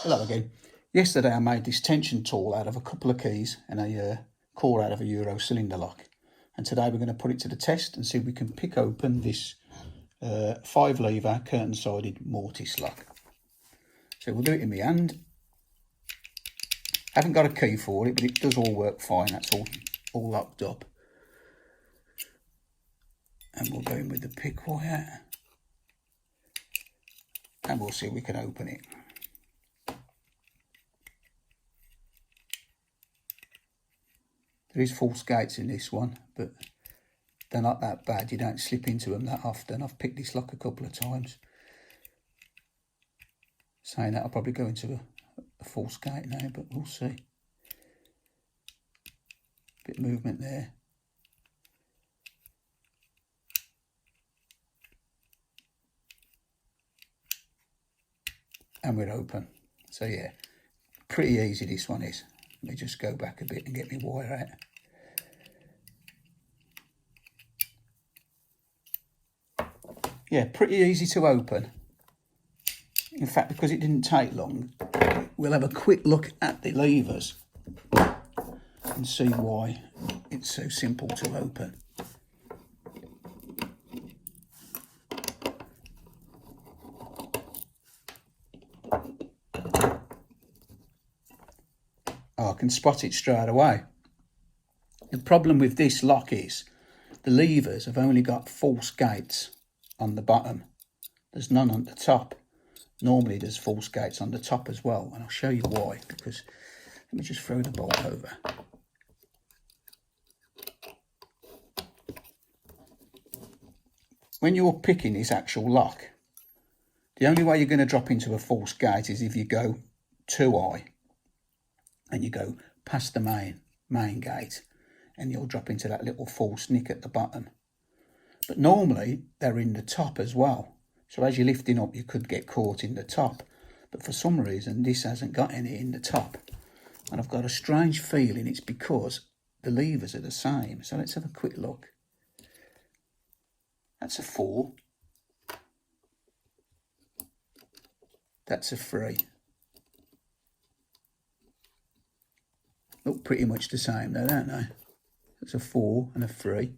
Hello again. Yesterday I made this tension tool out of a couple of keys and a core out of a Euro cylinder lock. And today we're going to put it to the test and see if we can pick open this 5-lever curtain-sided Mortice lock. So we'll do it in my hand. I haven't got a key for it, but it does all work fine. That's all locked up. And we'll go in with the pick wire. And we'll see if we can open it. There is false gates in this one, but they're not that bad. You don't slip into them that often. I've picked this lock a couple of times. Saying that, I'll probably go into a false gate now, but we'll see. Bit of movement there. And we're open. So yeah, pretty easy this one is. Let me just go back a bit and get my wire out. Yeah, pretty easy to open. In fact, because it didn't take long, we'll have a quick look at the levers and see why it's so simple to open. Oh, I can spot it straight away. The problem with this lock is the levers have only got false gates on the bottom. There's none on the top. Normally there's false gates on the top as well, and I'll show you why, because let me just throw the bolt over. When you're picking this actual lock, the only way you're going to drop into a false gate is if you go too high and you go past the main gate, and you'll drop into that little false nick at the bottom. But normally they're in the top as well. So as you're lifting up, you could get caught in the top. But for some reason, this hasn't got any in the top. And I've got a strange feeling it's because the levers are the same. So let's have a quick look. That's a 4. That's a 3. Look pretty much the same though, don't they? That's a 4 and a 3.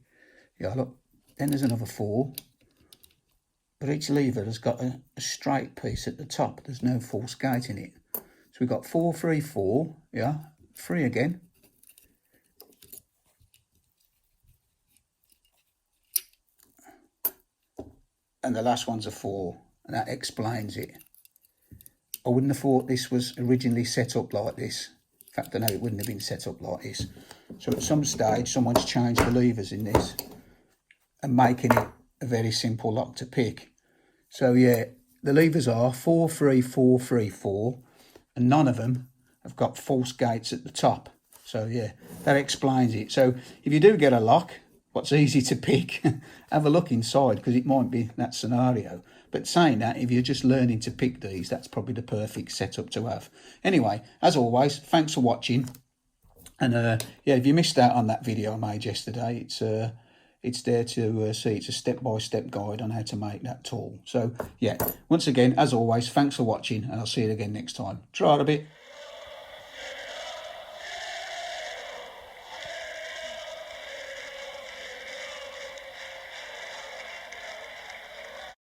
Yeah, look. Then there's another 4. But each lever has got a straight piece at the top. There's no false gate in it. So we've got 4, 3, 4. Yeah, 3 again. And the last one's a 4. And that explains it. I wouldn't have thought this was originally set up like this. In fact, I know it wouldn't have been set up like this. So at some stage, someone's changed the levers in this and making it a very simple lock to pick. So yeah, the levers are 4, 3, 4, 3, 4, and none of them have got false gates at the top. So yeah, that explains it. So if you do get a lock, what's easy to pick, have a look inside, because it might be that scenario. But saying that, if you're just learning to pick these, that's probably the perfect setup to have. Anyway, as always, thanks for watching. And yeah, if you missed out on that video I made yesterday, it's there to see. It's a step-by-step guide on how to make that tool. So yeah, once again, as always, thanks for watching, and I'll see you again next time. Try it a bit.